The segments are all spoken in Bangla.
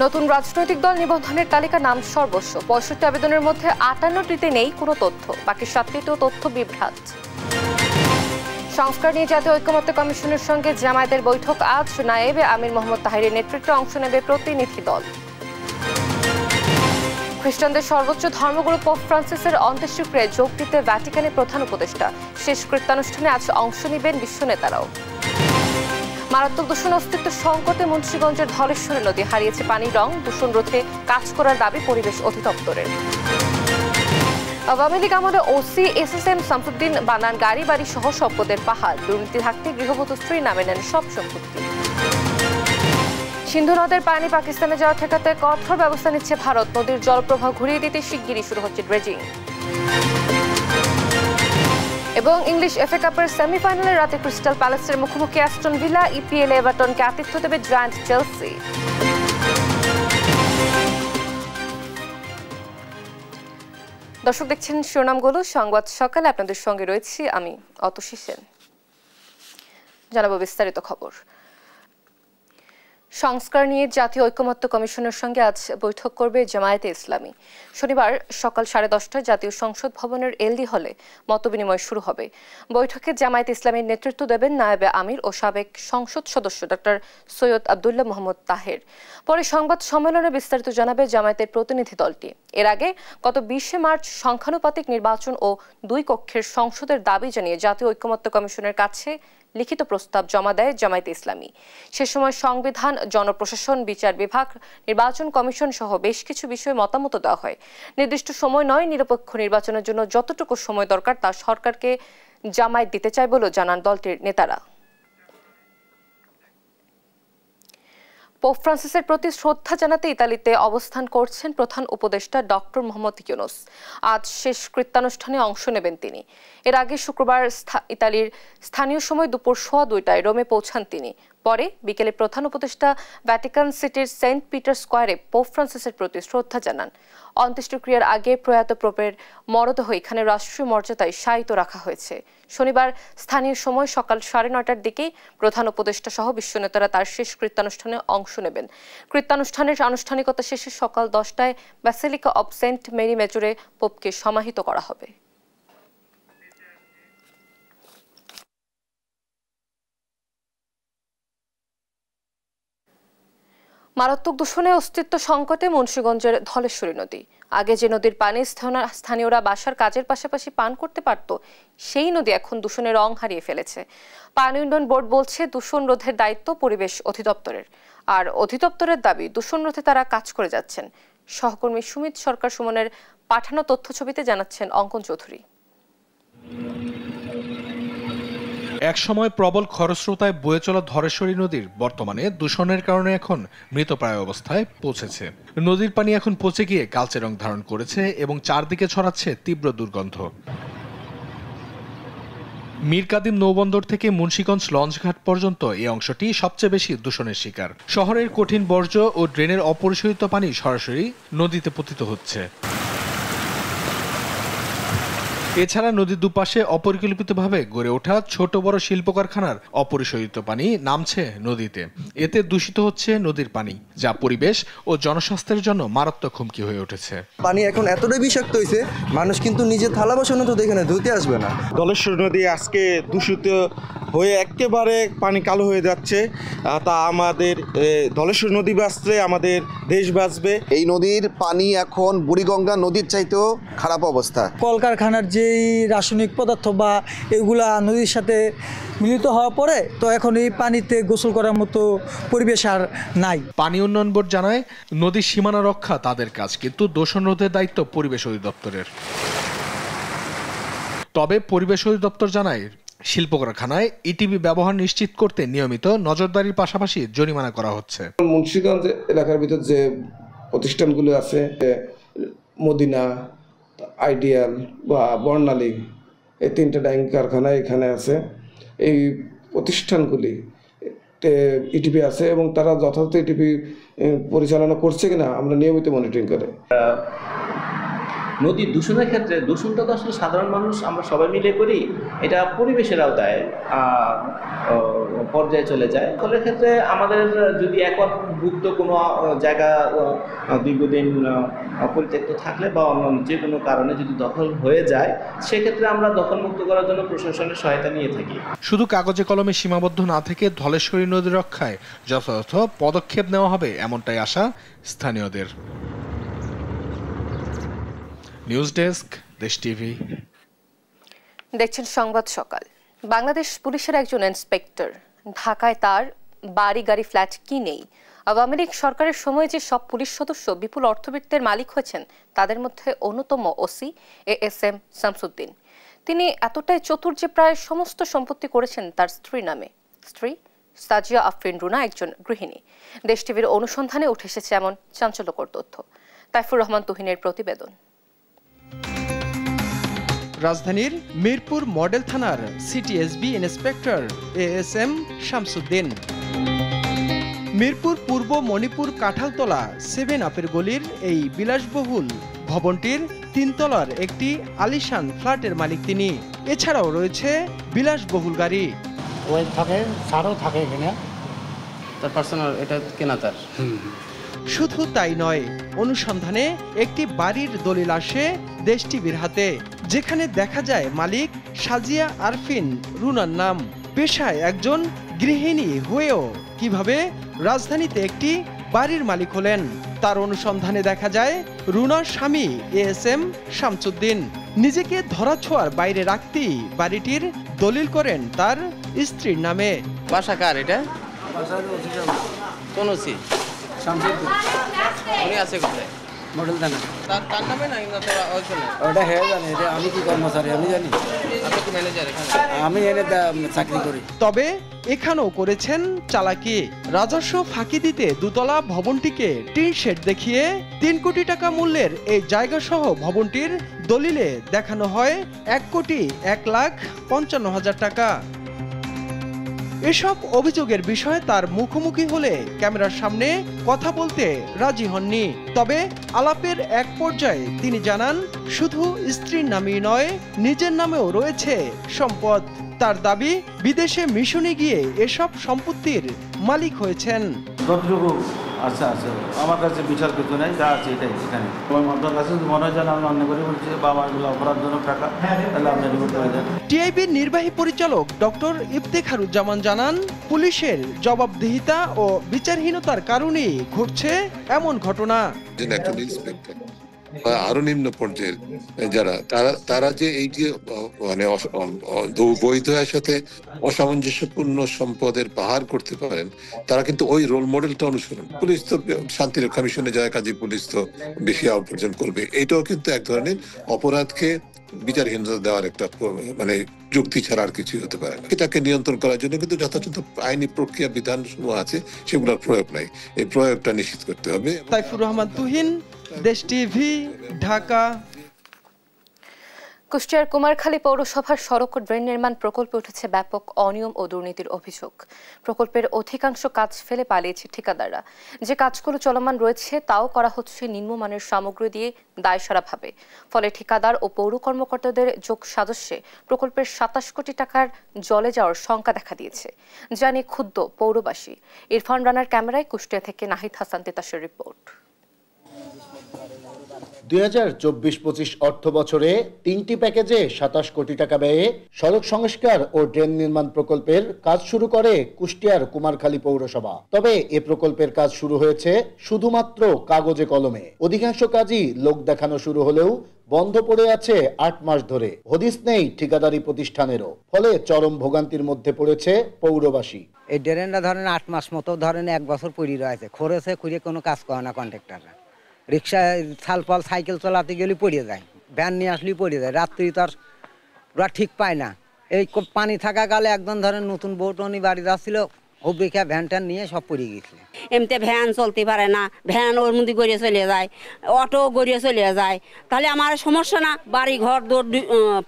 নতুন রাজনৈতিক দল নিবন্ধনের তালিকা নাম সর্বস্ব। ৬৫ আবেদনের মধ্যে ৫৮টিতে নেই কোনো তথ্য, বাকি ৭টিতেও তথ্য বিভ্রাট। সংস্কার নিয়ে জাতীয় ঐকমত্য কমিশনের সঙ্গে জামায়াতের বৈঠক আজ। নায়েবে আমির মোহাম্মদ তাহেরের নেতৃত্বে অংশ নেবে প্রতিনিধি দল। খ্রিস্টানদের সর্বোচ্চ ধর্মগুরু পোপ ফ্রান্সিসের অন্ত্যেষ্টিক্রিয়ায় যোগ দিতে ভ্যাটিকানের প্রধান উপদেষ্টা। শেষ কৃত্যানুষ্ঠানে আজ অংশ নেবেন বিশ্ব নেতারাও। মারাত্মক দূষণ অস্তিত্ব সংকটে মুন্সিগঞ্জের ধলেশ্বরী নদী হারিয়েছে পানির রং। দূষণ রোধে কাজ করার দাবি পরিবেশ অধিদপ্তরের। আওয়ামী লীগ আমলে ওসি এসএসএম শামসুদ্দিন বানান গাড়ি বাড়ি সহ সম্পদের পাহাড়। দুর্নীতি থাকতে গৃহবধূ স্ত্রী নামে নেন সব সম্পত্তি। সিন্ধু নদের পানি পাকিস্তানে যাওয়া ঠেকাতে কঠোর ব্যবস্থা নিচ্ছে ভারত। নদীর জলপ্রবাহ ঘুরিয়ে দিতে শিগগিরই শুরু হচ্ছে ড্রেজিং। এবং ইংলিশ এফএ কাপের সেমিফাইনালে রাতে ক্রিস্টাল প্যালেসের মুখোমুখি অ্যাস্টন ভিলা। ইপিএল এভারটনকে আতিথ্য দেবে জায়ান্ট চেলসি। দর্শক দেখছেন শিরোনামগুলো সংবাদ সকালে, আপনাদের সঙ্গে রয়েছি আমি অতসী সেন। জানাবো বিস্তারিত খবর। সংস্কার নিয়ে জাতীয় ঐকমত্য কমিশনের সঙ্গে আজ বৈঠক করবে জামায়াতে ইসলামী। শনিবার সকাল 10:30টায় জাতীয় সংসদ ভবনের এলডি হলে মতবিনিময় শুরু হবে। বৈঠকে জামায়াতে ইসলামীর নেতৃত্ব দেবেন নায়েবে আমির ও সাবেক সংসদ সদস্য ডক্টর সৈয়দ আব্দুল্লাহ মোহাম্মদ তাহের। পরে সংবাদ সম্মেলনে বিস্তারিত জানাবে জামায়াতের প্রতিনিধি দলটি। এর আগে গত 20শে মার্চ সংখ্যানুপাতিক নির্বাচন ও 2 কক্ষের সংসদের দাবি জানিয়ে জাতীয় ঐকমত্য কমিশনের কাছে লিখিত প্রস্তাব জমা দেয় জামায়াতে ইসলামী। সে সময় সংবিধান, জনপ্রশাসন, বিচার বিভাগ, নির্বাচন কমিশন সহ বেশ কিছু বিষয়ে মতামত দেওয়া হয়। নির্দিষ্ট সময় নয়, নিরপেক্ষ নির্বাচনের জন্য যতটুকু সময় দরকার তা সরকারকে জামায়াত দিতে চায় বলেও জানান দলটির নেতারা। পোপ ফ্রান্সিসের প্রতি শ্রদ্ধা জানাতে ইতালিতে অবস্থান করছেন প্রধান উপদেষ্টা ডক্টর মোহাম্মদ ইউনূস। আজ শেষ কৃত্যানুষ্ঠানে অংশ নেবেন তিনি। এর আগে শুক্রবার ইতালির স্থানীয় সময় দুপুর 2:15টায় রোমে পৌঁছান তিনি। পরে বিকেলে প্রধান উপদেষ্টা ভ্যাটিকান সিটির সেন্ট পিটার স্কোয়ারে পোপ ফ্রান্সিসের প্রতি শ্রদ্ধা জানান। অন্ত্যেষ্টিক্রিয়ার আগে প্রয়াত পোপের মরদেহ এখানে রাষ্ট্রীয় মর্যাদায় শায়িত রাখা হয়েছে। শনিবার স্থানীয় সময় সকাল 9:30টার দিকেই প্রধান উপদেষ্টা সহ বিশ্ব নেতারা তার শেষ কৃত্যানুষ্ঠানে অংশ নেবেন। কৃত্যানুষ্ঠানের আনুষ্ঠানিকতা শেষে সকাল 10টায় ব্যাসিলিকা অব সেন্ট মেরি মেজরে পোপকে সমাহিত করা হবে। মারাত্মক দূষণে অস্তিত্ব সংকটে মুন্সিগঞ্জের ধলেশ্বরী নদী। আগে যে নদীর পানি স্থানীয়রা বাসার কাজের পাশাপাশি পান করতে পারত, সেই নদী এখন দূষণের রং হারিয়ে ফেলেছে। পানি উন্নয়ন বোর্ড বলছে দূষণ রোধের দায়িত্ব পরিবেশ অধিদপ্তরের, আর অধিদপ্তরের দাবি দূষণ রোধে তারা কাজ করে যাচ্ছেন। সহকর্মী সুমিত সরকার সুমনের পাঠানো তথ্যছবিতে জানাচ্ছেন অঙ্কন চৌধুরী। একসময় প্রবল খরস্রোতায় বয়ে চলা ধলেশ্বরী নদীর বর্তমানে দূষণের কারণে এখন মৃতপ্রায় অবস্থায় পৌঁছেছে। নদীর পানি এখন পচে গিয়ে কালচে রং ধারণ করেছে এবং চারদিকে ছড়াচ্ছে তীব্র দুর্গন্ধ। মীর কাদিম নৌবন্দর থেকে মুন্সিগঞ্জ লঞ্চঘাট পর্যন্ত এই অংশটি সবচেয়ে বেশি দূষণের শিকার। শহরের কঠিন বর্জ্য ও ড্রেনের অপরিশোধিত পানি সরাসরি নদীতে পতিত হচ্ছে। এছাড়া নদীর দুপাশে অপরিকল্পিতভাবে গড়ে ওঠা ছোট বড় শিল্প কারখানার অপরিশোধিত পানি নামছে নদীতে। এতে দূষিত হচ্ছে নদীর পানি, যা পরিবেশ ও জনস্বাস্থ্যের জন্য মারাত্মক হুমকি হয়ে উঠেছে। পানি এখন এতটাই বিষাক্ত হয়েছে, মানুষ কিন্তু নিজের থালা বাসনও তো দেখে না, ধুতে আসবে না। ধলেশ্বরী নদী আজকে দূষিত হয়ে একেবারে পানি কালো হয়ে যাচ্ছে। তা আমাদের ধলেশ্বরী নদী বাঁচলে আমাদের দেশ বাঁচবে। এই নদীর পানি এখন বুড়িগঙ্গা নদীর চাইতেও খারাপ অবস্থা। কলকারখানার যেই রাসায়নিক পদার্থ বা এগুলা নদীর সাথে মিলিত হওয়ার পরে তো এখন এই পানিতে গোসল করার মতো পরিবেশ আর নাই। পানি উন্নয়ন বোর্ড জানায় নদীর সীমানা রক্ষা তাদের কাজ, কিন্তু দূষণ রোধের দায়িত্ব পরিবেশ অধিদপ্তরের। তবে পরিবেশ অধিদপ্তর জানায় শিল্প কারখানায় ইটিভি ব্যবহার নিশ্চিত করতে নিয়মিত নজরদারির পাশাপাশি জরিমানা করা হচ্ছে। মুন্সিগঞ্জ এলাকার ভিতর যে প্রতিষ্ঠানগুলো আছে, মদিনা, আইডিয়াল বা বর্ণালী, এই 3টা ডাইং কারখানা এখানে আছে। এই প্রতিষ্ঠানগুলি ইটিভি আছে এবং তারা যথাযথ ইটিভি পরিচালনা করছে কিনা আমরা নিয়মিত মনিটরিং করে। নদী দূষণের ক্ষেত্রে দূষণটা তো আসলে সাধারণ মানুষ আমরা সবাই মিলে করি, এটা পরিবেশের আওতায় পর্যায়ে চলে যায়। ফলের ক্ষেত্রে আমাদের যদি একরভুক্ত কোনো জায়গা দীর্ঘদিন পরিত্যক্ত থাকলে বা অন্য যে কোনো কারণে যদি দখল হয়ে যায়, সেক্ষেত্রে আমরা দখলমুক্ত করার জন্য প্রশাসনের সহায়তা নিয়ে থাকি। শুধু কাগজে কলমে সীমাবদ্ধ না থেকে ধলেশ্বরী নদী রক্ষায় যথাযথ পদক্ষেপ নেওয়া হবে, এমনটাই আশা স্থানীয়দের। নিউজ ডেস্ক, দেশ টিভি। দেখছেন সংবাদ সকাল। বাংলাদেশ পুলিশের একজন ইন্সপেক্টর ঢাকায় তার বাড়ি গাড়ি ফ্ল্যাট কিনেই আওয়ামী লীগ সরকারের সময় যে সব পুলিশ সদস্য বিপুল অর্থবিত্তের মালিক হয়েছেন, তাদের মধ্যে অন্যতম ওসি ASM শামসুদ্দিন। তিনি এতটাই চতুর যে প্রায় সমস্ত সম্পত্তি করেছেন তার স্ত্রীর নামে। স্ত্রী সাজিয়া আফরিন রুনা একজন গৃহিণী। দেশ টিভির অনুসন্ধানে উঠে এসেছে এমন চাঞ্চল্যকর তথ্য। তাইফুর রহমান তুহিনের প্রতিবেদন। রাজধানীর মিরপুর মডেল থানার CTSB inspector ASM Shamsuddin Mirpur পূর্ব মণিপুর কাঁঠালতলা 7 আপের গলির এই বিলাসবহুল ভবনটির 3 তলার একটি আলিশান ফ্ল্যাটের মালিক তিনি। এছাড়াও রয়েছে বিলাসবহুল গাড়ি। ওই থাকে সারও থাকে এখানে, তার পার্সোনাল এটা কেনা তার। শুধু তাই নয়, অনুসন্ধানে একটি বাড়ির দলিল আসে দেশ টিভির হাতে, যেখানে দেখা যায় মালিক সাজিয়া আরফিন রুনার নাম। পেশায় একজন গৃহিণী হয়েও কিভাবে রাজধানীতে একটি বাড়ির মালিক হলেন, তার অনুসন্ধানে দেখা যায় রুনার স্বামী ASM শামসুদ্দিন নিজেকে ধরাছোঁয়ার বাইরে রাখতেই বাড়িটির দলিল করেন তার স্ত্রীর নামে। বাসা কার এটা? কোন ওসি? উনি আছে কোথায়? মডেল থানা। তার নামে না ওটা হ্যাঁ জানি, এটা আমি কি কর্মচারী আমি জানি। আপনি কি ম্যানেজার এখানে? আমি এনে চাকরি করি। তবে এখানেও করেছেন চালাকি। রাজস্ব ফাঁকি দিতে দুতলা ভবনটিকে টিন শেড দেখিয়ে 3 কোটি টাকা মূল্যের এই জায়গা সহ ভবনটির দলিলে দেখানো হয় 1,01,55,000 টাকা। এসব অভিযোগের বিষয়ে তার মুখোমুখি হলে ক্যামেরার সামনে কথা বলতে রাজি হননি। তবে আলাপের এক পর্যায়ে তিনি জানান, শুধু স্ত্রীর নামেই নয়, নিজের নামেও রয়েছে সম্পদ। তার দাবি, বিদেশে মিশনে গিয়ে এসব সম্পত্তির মালিক হয়েছেন। যতটুকু আচ্ছা আচ্ছা আমার কাছে বিচার কিছু নেই, যা আছে এটাই এখানে। আপনার কাছে মনে হয় যেন আমি অন্য করে বলছি বা আমারগুলো অপরাধজনক টাকা, তাহলে আপনি রিপোর্ট করে দেন। টিআইবির নির্বাহী পরিচালক ডক্টর ইফতেখারুজ্জামান জানান, পুলিশের জবাবদিহিতা ও বিচারহীনতার কারণেই ঘটছে এমন ঘটনা। আরো নিম্ন পর্যায়ের যারা তারা যে এই যে মানে বৈধের সাথে অসামঞ্জস্যপূর্ণ সম্পদের পাহাড় করতে পারেন, তারা কিন্তু ওই রোল মডেলটা অনুসরণ। পুলিশ তো শান্তিরক্ষা মিশনে যায়, কাজে পুলিশ তো বেশি উপার্জন করবে। এটাও কিন্তু এক ধরনের অপরাধকে বিচারহীনতা দেওয়ার একটা মানে যুক্তি ছাড়া আর কিছুই হতে পারে না। এটাকে নিয়ন্ত্রণ করার জন্য কিন্তু যথাযথ আইনি প্রক্রিয়া বিধান সমূহ আছে, সেগুলোর প্রয়োগ নাই। এই প্রয়োগটা নিশ্চিত করতে হবে। তাইফুর রহমান তুহিন, দেশ টিভি, ঢাকা। কুষ্টিয়ার কুমারখালী পৌরসভার সড়ক ও ড্রেন নির্মাণ প্রকল্পে উঠেছে ব্যাপক অনিয়ম ও দুর্নীতির অভিযোগ। প্রকল্পের অধিকাংশ কাজ ফেলে পালিয়েছে ঠিকাদাররা। যে কাজগুলো চলমান রয়েছে তাও করা হচ্ছে নিম্নমানের সামগ্রী দিয়ে দায়সারাভাবে। ফলে ঠিকাদার ও পৌর কর্মকর্তাদের যোগ সাজস্যে প্রকল্পের 27 কোটি টাকার জলে যাওয়ার শঙ্কা দেখা দিয়েছে, যা নিয়ে ক্ষুব্ধ পৌরবাসী। ইরফান রানার ক্যামেরায় কুষ্টিয়া থেকে নাহিদ হাসান তিতাসের রিপোর্ট। 2024-25 অর্থ বছরে 3টি প্যাকেজে 27 কোটি টাকা ব্যয়ে সড়ক সংস্কার ও ড্রেন নির্মাণ প্রকল্পের কাজ শুরু করে কুষ্টিয়ার কুমারখালী পৌরসভা। তবে এ প্রকল্পের কাজ শুরু হয়েছে শুধুমাত্র কাগজে কলমে। অধিকাংশ কাজই লোক দেখানো শুরু হলেও বন্ধ পড়ে আছে 8 মাস ধরে। হদিস নেই ঠিকাদারি প্রতিষ্ঠানেরও, ফলে চরম ভোগান্তির মধ্যে পড়েছে পৌরবাসী। এই ড্রেনটা ধরেন 8 মাস মতো ধরেন 1 বছর পড়ে রয়েছে, খরচে খুঁড়ে কোনো কাজ করে না কন্ট্রাক্টররা। রিক্সায় ছালপাল সাইকেল চালাতে গেলে পড়ে যায়, ভ্যান নিয়ে আসলেই পড়ে যায়, রাত্রি তার ওরা ঠিক পায় না। এই পানি থাকা কালে একদম ধরেন নতুন বউটনি বাড়ি যাচ্ছিল, অভিজ্ঞা ভ্যান ট্যান নিয়ে সব পড়ে গেছিল। এমনিতে ভ্যান চলতে পারে না, ভ্যান ওর মধ্যে গড়িয়ে চলে যায়, অটো গড়িয়ে চলে যায়, তাহলে আমার সমস্যা না, বাড়ি ঘর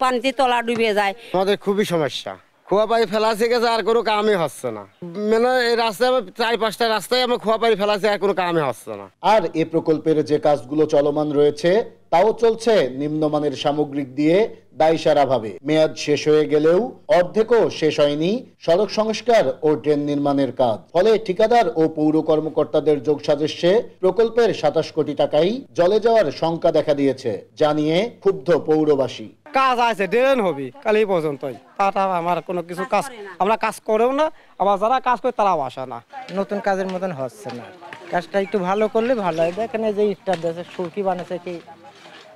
পানিতে তলা ডুবে যায়। আমাদের খুবই সমস্যা, খোয়া পানি ফেলাছে গেছে, আর কোনো কামই হচ্ছে না। মানে এই রাস্তায় 4-5টা রাস্তায় আমার খোয়া পানি ফেলাছে, আর কোনো কামই হচ্ছে না। আর এ প্রকল্পের যে কাজগুলো চলমান রয়েছে তাও চলছে নিম্নমানের সামগ্রিক দিয়ে দায়সারাভাবে। মেয়াদ শেষ হয়ে গেলেও অর্ধেকও শেষ হয়নি সড়ক সংস্কার ও ড্রেন নির্মাণের কাজ। ফলে ঠিকাদার ও পৌর কর্মকর্তাদের যোগসাজস্যে প্রকল্পের ২৭ কোটি টাকাই জলে যাওয়ার শঙ্কা দেখা দিয়েছে, জানিয়ে ক্ষুব্ধ পৌরবাসী। কাজ আছে, ড্রেন হবে কালি পর্যন্তই, তারা আমার কোনো কিছু কাজ আমরা কাজ করেও না, আবার যারা কাজ করে তারাও আসে না। নতুন কাজের মতন হচ্ছে না, কাজটা একটু ভালো করলে ভালো হয়। দেখেন যে ইটটা দেশে সুরকি বানাচ্ছে কি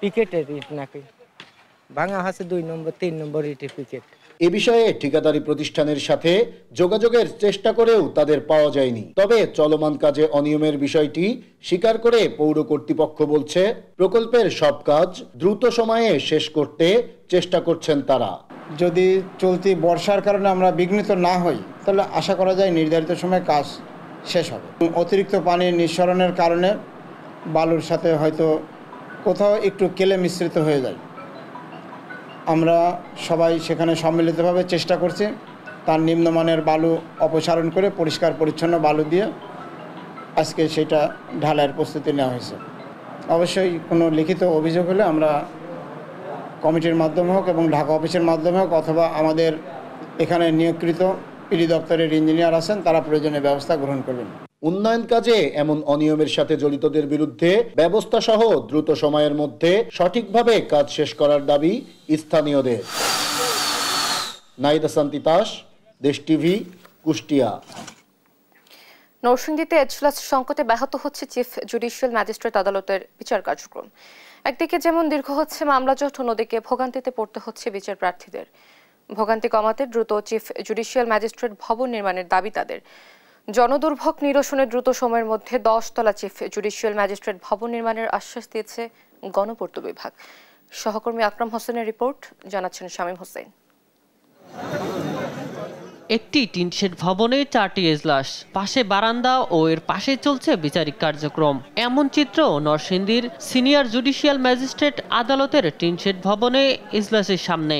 পিকেটের ইট নাকি ভাঙা হচ্ছে ২ নম্বর ৩ নম্বর ইটের পিকেট। এ বিষয়ে ঠিকাদারি প্রতিষ্ঠানের সাথে যোগাযোগের চেষ্টা করেও তাদের পাওয়া যায়নি। তবে চলমান কাজে অনিয়মের বিষয়টি স্বীকার করে পৌর কর্তৃপক্ষ বলছে প্রকল্পের সব কাজ দ্রুত সময়ে শেষ করতে চেষ্টা করছেন তারা। যদি চলতি বর্ষার কারণে আমরা বিঘ্নিত না হই তাহলে আশা করা যায় নির্ধারিত সময়ে কাজ শেষ হবে। অতিরিক্ত পানির নিঃসরণের কারণে বালুর সাথে হয়তো কোথাও একটু কেলে মিশ্রিত হয়ে যায়। আমরা সবাই সেখানে সম্মিলিতভাবে চেষ্টা করছি তার নিম্নমানের বালু অপসারণ করে পরিষ্কার পরিচ্ছন্ন বালু দিয়ে আজকে সেটা ঢালাইয়ের প্রস্তুতি নেওয়া হয়েছে। অবশ্যই কোনো লিখিত অভিযোগ হলে আমরা কমিটির মাধ্যমে হোক এবং ঢাকা অফিসের মাধ্যমে হোক অথবা আমাদের এখানে নিয়োগকৃত পিডি দপ্তরের ইঞ্জিনিয়ার আছেন, তারা প্রয়োজনীয় ব্যবস্থা গ্রহণ করবেন। উন্নয়ন কাজে এমন অনিয়মের সাথে জড়িতদের বিরুদ্ধে ব্যবস্থা সহ দ্রুত সময়ের মধ্যে সঠিকভাবে কাজ শেষ করার দাবি স্থানীয়দের। নাইদা সান্তিতাস, দেশ টিভি, কুষ্টিয়া। নরসিংদীতে এজলাস সংকটে ব্যাহত হচ্ছে চিফ জুডিশিয়াল ম্যাজিস্ট্রেট আদালতের বিচার কার্যক্রম। একদিকে যেমন দীর্ঘ হচ্ছে মামলাজট, অন্যদিকে ভোগান্তিতে পড়তে হচ্ছে বিচার প্রার্থীদের। ভোগান্তি কমাতে দ্রুত চিফ জুডিশিয়াল ম্যাজিস্ট্রেট ভবন নির্মাণের দাবি তাদের। জনদুর্ভোগ নিরসনে দ্রুত সময়ের মধ্যে 10 তলা চিফ জুডিশিয়াল ম্যাজিস্ট্রেট ভবন নির্মাণের আশ্বাস দিয়েছে গণপূর্ত বিভাগ। সহকর্মী আকরাম হোসেনের রিপোর্ট, জানাচ্ছেন শামীম হোসেন। একটি টিনশেড ভবনে 4টি এজলাস, পাশে বারান্দা ও এর পাশে চলছে বিচারিক কার্যক্রম। এমন চিত্র নরসিংদীর সিনিয়র জুডিশিয়াল ম্যাজিস্ট্রেট আদালতের টিনশেড ভবনে এজলাসের সামনে।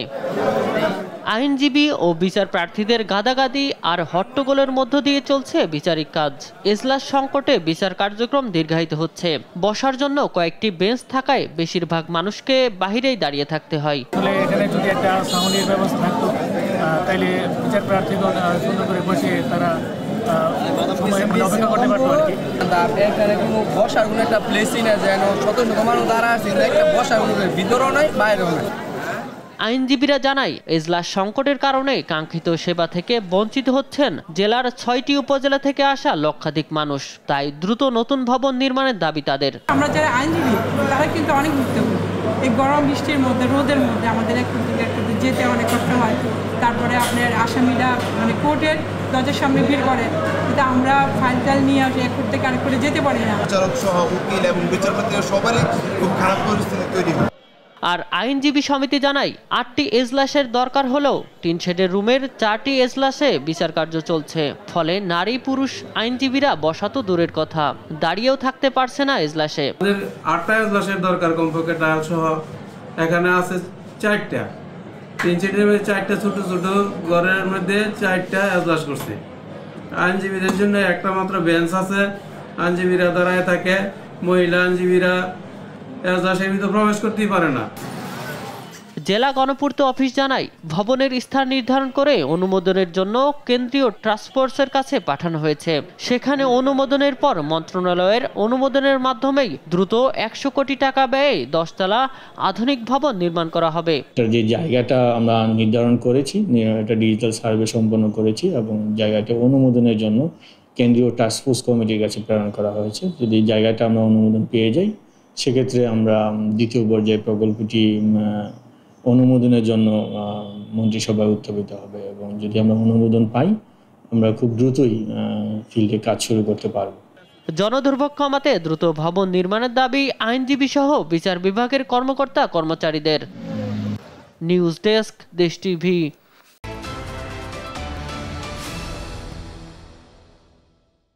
আইনজীবী ও বিচার প্রার্থীদের গাদাগাদি আর হট্টগোলের মধ্য দিয়ে চলছে বিচারিক কাজ। এজলাস সংকটে বিচার কার্যক্রম দীর্ঘায়িত হচ্ছে। বসার জন্য কয়েকটি বেঞ্চ থাকায় বেশিরভাগ মানুষকে বাহিরেই দাঁড়িয়ে থাকতে হয়। এখানে যদি একটা সাউন্ডের ব্যবস্থা থাকতো তাহলে বিচার প্রার্থীগণ সুন্দর করে বসে তারা অপেক্ষা করতে পারতো আর কি। এখানে কোনো বসার কোনো একটা প্লেসই না, যেন শত শত মানুষ দাঁড়া আছে, একটা বসার কোনো ভিতরেও নাই বাইরেও নাই। আইনজীবীরা জানায় এজলাস সংকটের কারণে কাঙ্ক্ষিত সেবা থেকে বঞ্চিত হচ্ছেন জেলার 6টি উপজেলা থেকে আসা লক্ষাধিক মানুষ। তাই দ্রুত নতুন ভবন নির্মাণের দাবি তাদের। আমরা যারা আইনজীবী তারা কিন্তু অনেক ভুক্তভোগী। এই গরম বৃষ্টির মধ্যে, রোদের মধ্যে আমাদের একটু যেতে অনেক কষ্ট হয়। তারপরে আপনার আসামিরা মানে কোর্টের দরজার সামনে ভিড় করে, কিন্তু আমরা ফাইল টাইল নিয়ে আসি এক কোর্ট থেকে আরেক কোর্টে যেতে পারি না। বিচারক সহ উকিল এবং বিচারপতি সবারই খুব খারাপ পরিস্থিতি তৈরি হয়। আর আইনজীবী সমিতি জানায় 8টি এজলাসের দরকার হলেও টিনশেডের রুমের 4টি এজলাসে বিচার কার্য চলছে। ফলে নারী পুরুষ আইনজীবীরা বসা তো দূরের কথা, দাঁড়িয়েও থাকতে পারছে না এজলাসে। 8টা এজলাসের দরকার কমপক্ষে, টায়াল সহ। এখানে আছে 4টা টিনশেডের মধ্যে 4টা ছোট ছোট ঘরের মধ্যে 4টা এজলাস করছে। আইনজীবীদের জন্য একটা মাত্র বেঞ্চ আছে, আইনজীবীরা দাঁড়ায় থাকে। মহিলা আইনজীবীরা এজলাসের ভিতরে প্রবেশ করতেই পারে না। জেলা গণপূর্ত অফিস জানায় ভবনের স্থান নির্ধারণ করে অনুমোদনের জন্য কেন্দ্রীয় টাস্ক ফোর্সের কাছে পাঠানো হয়েছে। সেখানে অনুমোদনের পর মন্ত্রণালয়ের অনুমোদনের মাধ্যমেই দ্রুত 100 কোটি টাকা ব্যয়ে 10 তলা আধুনিক ভবন নির্মাণ করা হবে। যে জায়গাটা আমরা নির্ধারণ করেছি, একটা ডিজিটাল সার্ভে সম্পন্ন করেছি এবং জায়গাটা অনুমোদনের জন্য কেন্দ্রীয় টাস্ক ফোর্স কমিটির কাছে প্রেরণ করা হয়েছে। যদি জায়গাটা আমরা অনুমোদন পেয়ে যাই, সেক্ষেত্রে আমরা দ্বিতীয় পর্যায়ে প্রকল্পটি অনুমোদনের জন্য মন্ত্রিসভায় উত্থাপিত হবে এবং যদি আমরা অনুমোদন পাই, আমরা খুব দ্রুতই ফিল্ডে কাজ শুরু করতে পারব। জনদুর্ভোগ কমাতে দ্রুত ভবন নির্মাণের দাবি আইনজীবী সহ বিচার বিভাগের কর্মকর্তা কর্মচারীদের। নিউজ ডেস্ক, দেশ টিভি।